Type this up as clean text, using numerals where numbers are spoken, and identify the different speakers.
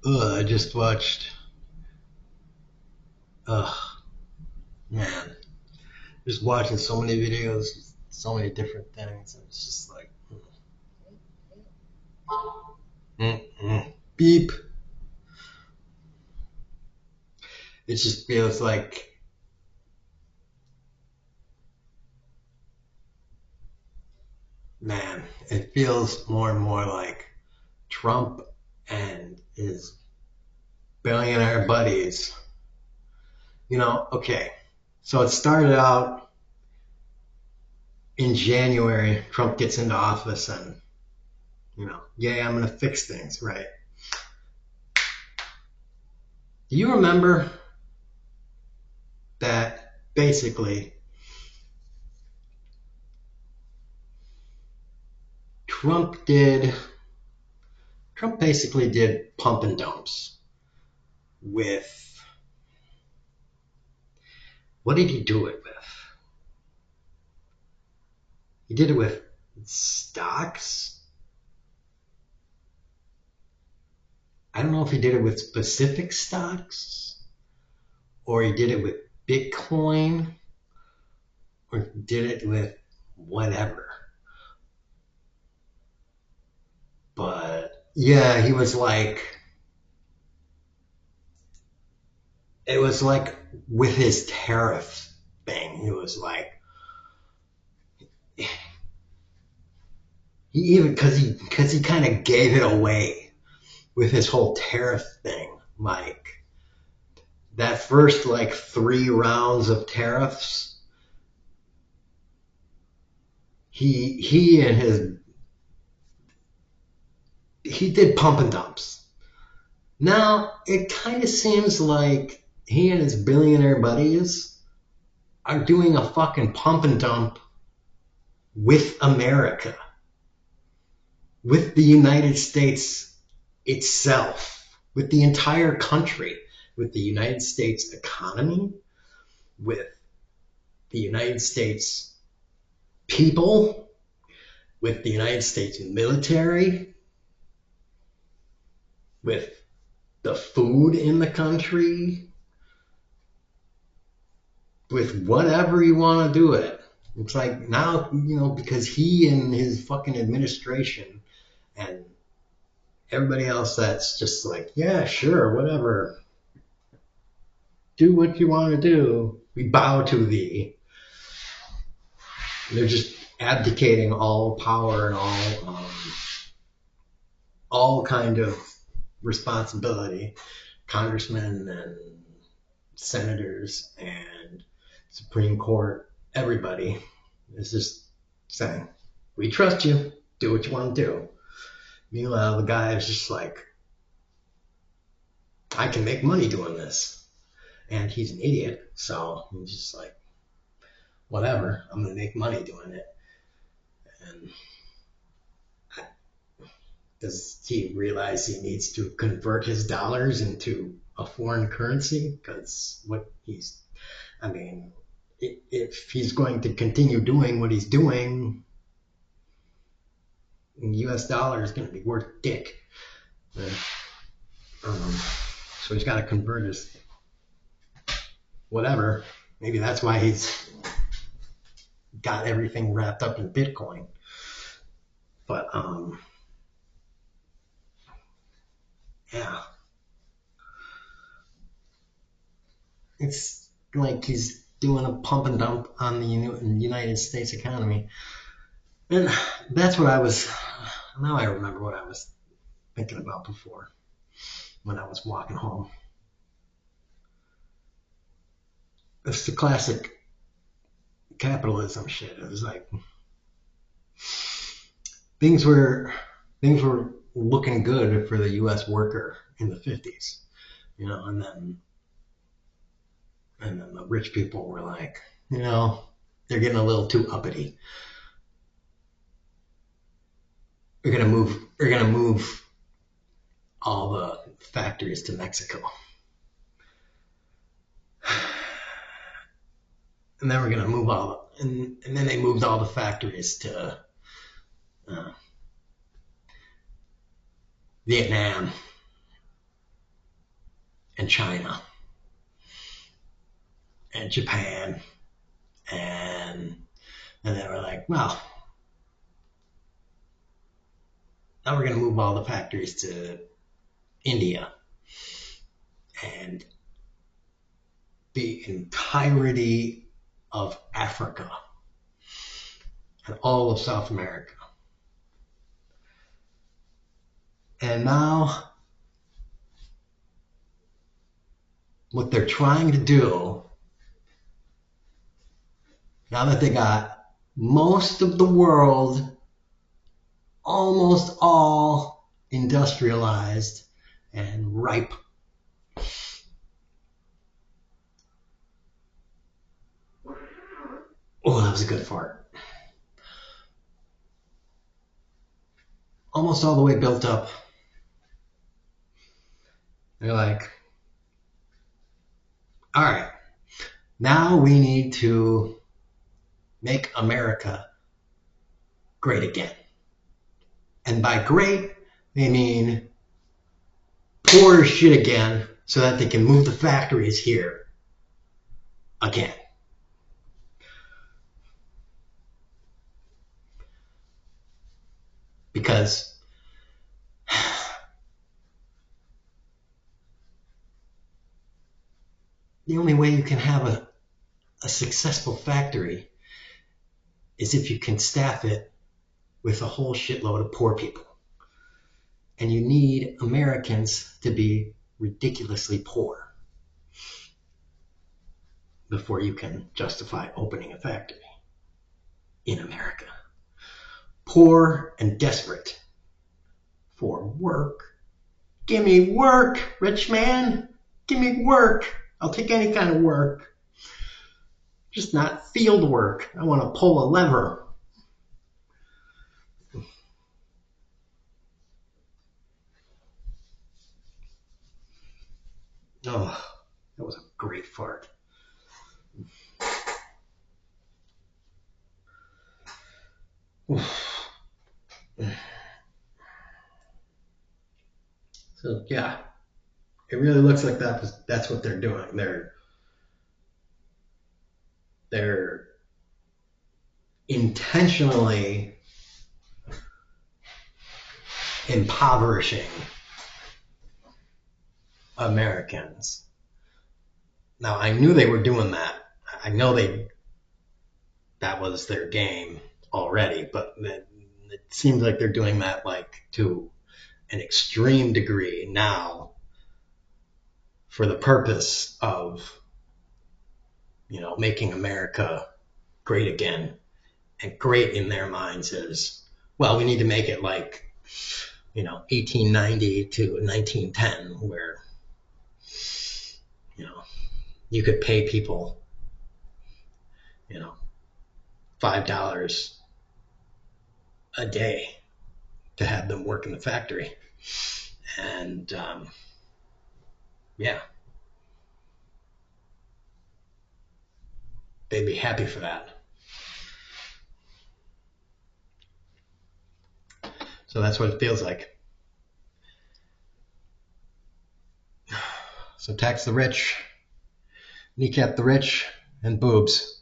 Speaker 1: I just watched. Ugh, man, just watching so many videos, so many different things. And it's just like, beep. It just feels like, man, it feels more and more like Trump and his billionaire buddies. Okay. So it started out in January. Trump gets into office and, yeah, I'm going to fix things, right? Do you remember that basically Trump did, Trump basically did pump and dumps with, what did he do it with? He did it with stocks. I don't know if he did it with specific stocks or he did it with Bitcoin or did it with whatever. But yeah, it was like with his tariff thing, he was like, he even, because he kind of gave it away with his whole tariff thing. Like that first like 3 rounds of tariffs, he and his he did pump and dumps. Now it kind of seems like he and his billionaire buddies are doing a fucking pump and dump with America, with the United States itself, with the entire country, with the United States economy, with the United States people, with the United States military, with the food in the country, with whatever you want to do it. It's like now, because he and his fucking administration and everybody else that's just like, yeah, sure, whatever, do what you want to do. We bow to thee. They're just abdicating all power and all kind of responsibility. Congressmen and senators and Supreme Court, everybody is just saying, we trust you, do what you want to do. Meanwhile, the guy is just like, I can make money doing this. And he's an idiot, so he's just like, whatever, I'm going to make money doing it. And does he realize he needs to convert his dollars into a foreign currency? Because I mean, if he's going to continue doing what he's doing, the US dollar is going to be worth dick. Um, so he's got to convert his whatever. Maybe that's why he's got everything wrapped up in Bitcoin. But yeah, it's like he's doing a pump and dump on the United States economy. And that's what I was, now I remember what I was thinking about before when I was walking home. It's the classic capitalism shit. It was like things were things were looking good for the U.S. worker in the 50s, and then the rich people were like, they're getting a little too uppity. We're gonna move all the factories to Mexico, and then we're gonna move and then they moved all the factories to uh, Vietnam, and China and Japan, and they were like, well, now we're going to move all the factories to India, and the entirety of Africa and all of South America. And now what they're trying to do, now that they got most of the world almost all industrialized and ripe, oh, that was a good fart, almost all the way built up, they're like, all right, now we need to make America great again. And by great, they mean poor as shit again, so that they can move the factories here again. Because the only way you can have a successful factory is if you can staff it with a whole shitload of poor people. And you need Americans to be ridiculously poor before you can justify opening a factory in America. Poor and desperate for work. Give me work, rich man. Give me work. I'll take any kind of work. Just not field work. I want to pull a lever. Oh, that was a great fart. So yeah, it really looks like that's what they're doing. They're intentionally impoverishing Americans. Now I knew they were doing that. I know that was their game already, but it seems like they're doing that like to an extreme degree now for the purpose of, making America great again. And great in their minds is, well, we need to make it like, 1890 to 1910, where, you could pay people, $5 a day to have them work in the factory. And, yeah, they'd be happy for that. So that's what it feels like. So tax the rich, kneecap the rich, and boobs.